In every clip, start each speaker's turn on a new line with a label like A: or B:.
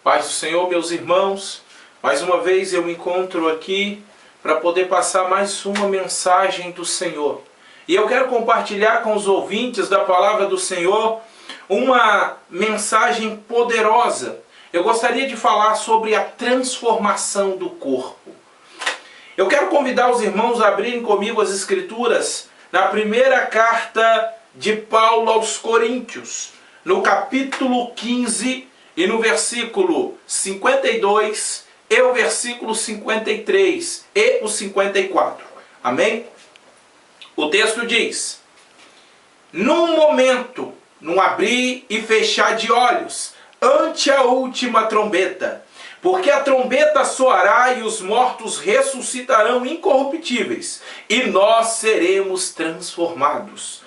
A: Paz do Senhor, meus irmãos, mais uma vez eu me encontro aqui para poder passar mais uma mensagem do Senhor. E eu quero compartilhar com os ouvintes da palavra do Senhor uma mensagem poderosa. Eu gostaria de falar sobre a transformação do corpo. Eu quero convidar os irmãos a abrirem comigo as Escrituras na primeira carta de Paulo aos Coríntios, no capítulo 15 e no versículo 52 e o versículo 53 e o 54. Amém? O texto diz: num momento, num abrir e fechar de olhos, ante a última trombeta, porque a trombeta soará e os mortos ressuscitarão incorruptíveis, e nós seremos transformados.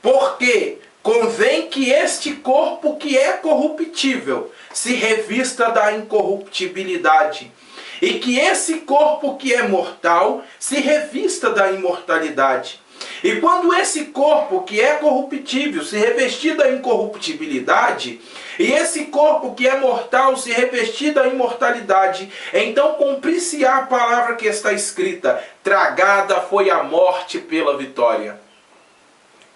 A: Porque convém que este corpo que é corruptível se revista da incorruptibilidade, e que esse corpo que é mortal se revista da imortalidade. E quando esse corpo que é corruptível se revestir da incorruptibilidade, e esse corpo que é mortal se revestir da imortalidade, então cumprir-se-á a palavra que está escrita: tragada foi a morte pela vitória.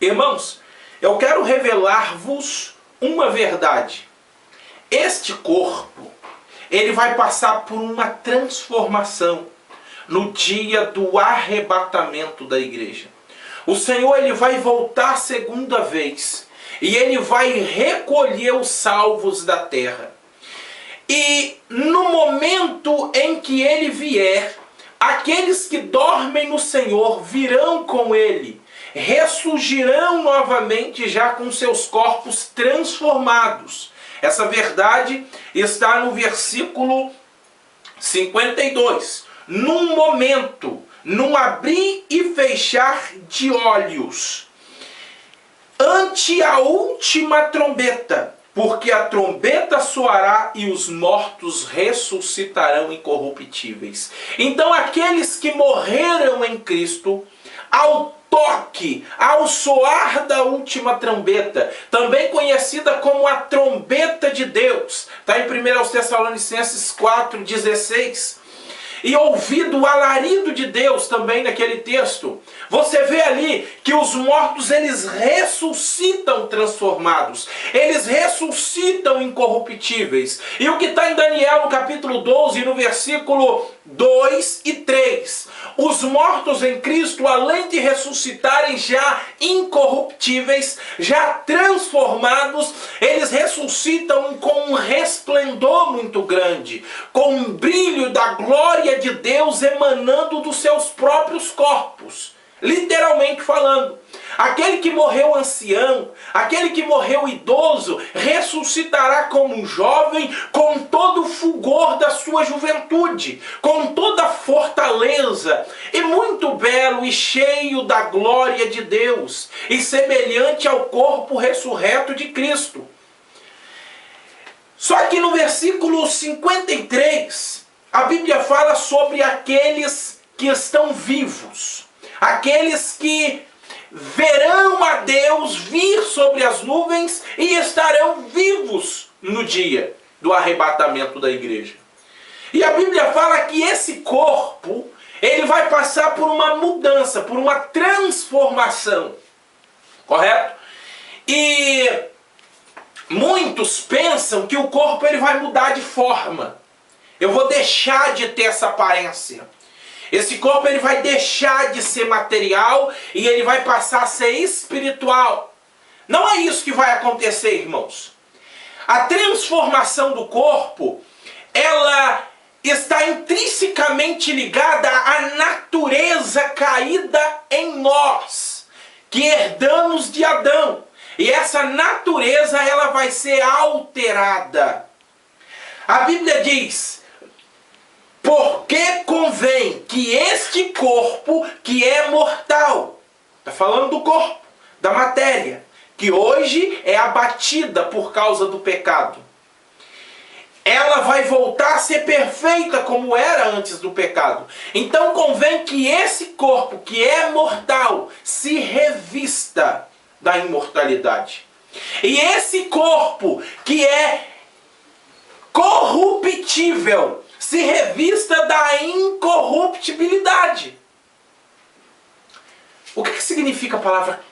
A: Irmãos, eu quero revelar-vos uma verdade. Este corpo, ele vai passar por uma transformação no dia do arrebatamento da igreja. O Senhor, ele vai voltar a segunda vez e ele vai recolher os salvos da terra. E no momento em que ele vier, aqueles que dormem no Senhor virão com ele, ressurgirão novamente já com seus corpos transformados. Essa verdade está no versículo 52. Num momento, num abrir e fechar de olhos, ante a última trombeta, porque a trombeta soará e os mortos ressuscitarão incorruptíveis. Então aqueles que morreram em Cristo, ao toque, ao soar da última trombeta, também conhecida como a trombeta de Deus, está em 1 Tessalonicenses 4,16, e ouvido o alarido de Deus também naquele texto, você vê ali que os mortos, eles ressuscitam transformados, eles ressuscitam incorruptíveis. E o que está em Daniel no capítulo 12, no versículo 2 e 3, os mortos em Cristo, além de ressuscitarem já incorruptíveis, já transformados, eles ressuscitam com um resplendor muito grande, com um brilho da glória de Deus emanando dos seus próprios corpos. Literalmente falando, aquele que morreu ancião, aquele que morreu idoso, ressuscitará como um jovem, com todo o fulgor da sua juventude, com toda a fortaleza, e muito belo e cheio da glória de Deus, e semelhante ao corpo ressurreto de Cristo. Só que no versículo 53, a Bíblia fala sobre aqueles que estão vivos, aqueles que verão a Deus vir sobre as nuvens e estarão vivos no dia do arrebatamento da igreja. E a Bíblia fala que esse corpo, ele vai passar por uma mudança, por uma transformação. Correto? E muitos pensam que o corpo, ele vai mudar de forma. Eu vou deixar de ter essa aparência. Esse corpo, ele vai deixar de ser material e ele vai passar a ser espiritual. Não é isso que vai acontecer, irmãos. A transformação do corpo, ela está intrinsecamente ligada à natureza caída em nós, que herdamos de Adão. E essa natureza, ela vai ser alterada. A Bíblia diz: porque convém que este corpo que é mortal, está falando do corpo, da matéria, que hoje é abatida por causa do pecado, ela vai voltar a ser perfeita como era antes do pecado. Então convém que esse corpo que é mortal se revista da imortalidade. E esse corpo que é corruptível se revista da incorruptibilidade. O que significa a palavra?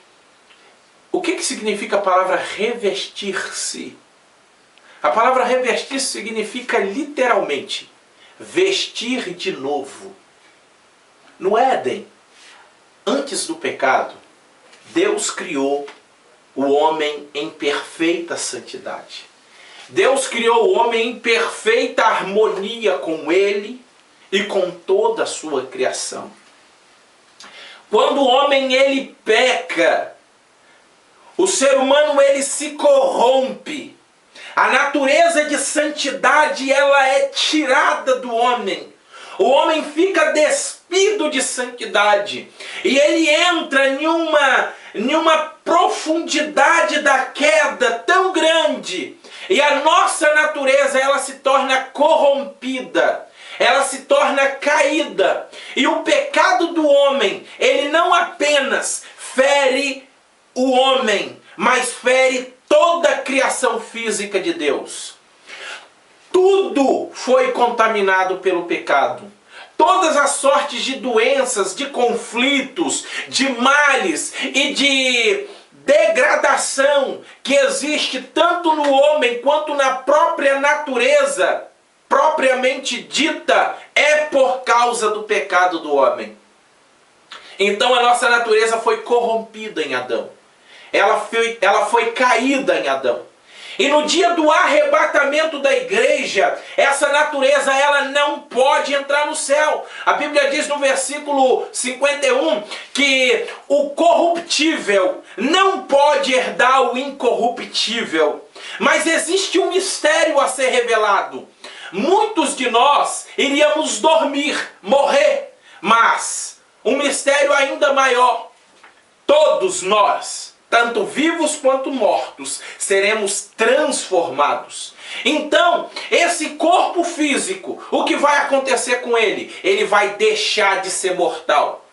A: O que significa a palavra revestir-se? A palavra revestir significa literalmente vestir de novo. No Éden, antes do pecado, Deus criou o homem em perfeita santidade. Deus criou o homem em perfeita harmonia com ele e com toda a sua criação. Quando o homem ele peca, o ser humano ele se corrompe. A natureza de santidade ela é tirada do homem. O homem fica despido de santidade. E ele entra em uma profundidade da queda tão grande. E a nossa natureza ela se torna corrompida. Ela se torna caída. E o pecado do homem, ele não apenas fere o homem, mas fere toda a criação física de Deus. Tudo foi contaminado pelo pecado. Todas as sortes de doenças, de conflitos, de males e de degradação que existe tanto no homem quanto na própria natureza, propriamente dita, é por causa do pecado do homem. Então a nossa natureza foi corrompida em Adão. Ela foi caída em Adão. E no dia do arrebatamento da igreja, essa natureza ela não pode entrar no céu. A Bíblia diz no versículo 51 que o corruptível não pode herdar o incorruptível. Mas existe um mistério a ser revelado. Muitos de nós iríamos dormir, morrer, mas um mistério ainda maior. Todos nós, tanto vivos quanto mortos, seremos transformados. Então, esse corpo físico, o que vai acontecer com ele? Ele vai deixar de ser mortal.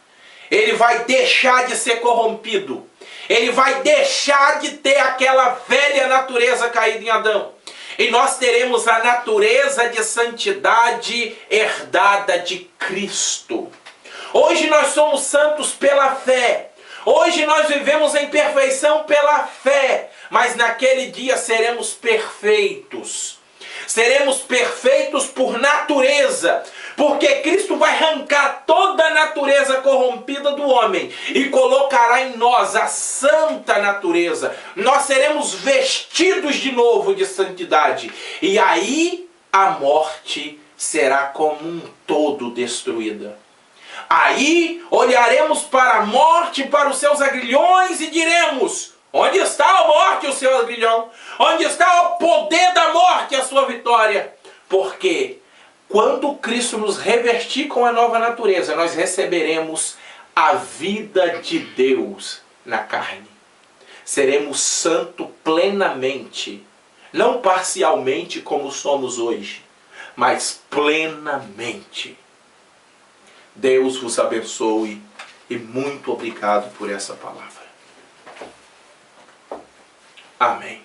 A: Ele vai deixar de ser corrompido. Ele vai deixar de ter aquela velha natureza caída em Adão. E nós teremos a natureza de santidade herdada de Cristo. Hoje nós somos santos pela fé. Hoje nós vivemos em perfeição pela fé, mas naquele dia seremos perfeitos. Seremos perfeitos por natureza, porque Cristo vai arrancar toda a natureza corrompida do homem e colocará em nós a santa natureza. Nós seremos vestidos de novo de santidade. E aí a morte será como um todo destruída. Aí olharemos para a morte, para os seus aguilhões e diremos: onde está a morte, o seu aguilhão? Onde está o poder da morte, a sua vitória? Porque quando Cristo nos revestir com a nova natureza, nós receberemos a vida de Deus na carne. Seremos santos plenamente, não parcialmente como somos hoje, mas plenamente. Deus vos abençoe e muito obrigado por essa palavra. Amém.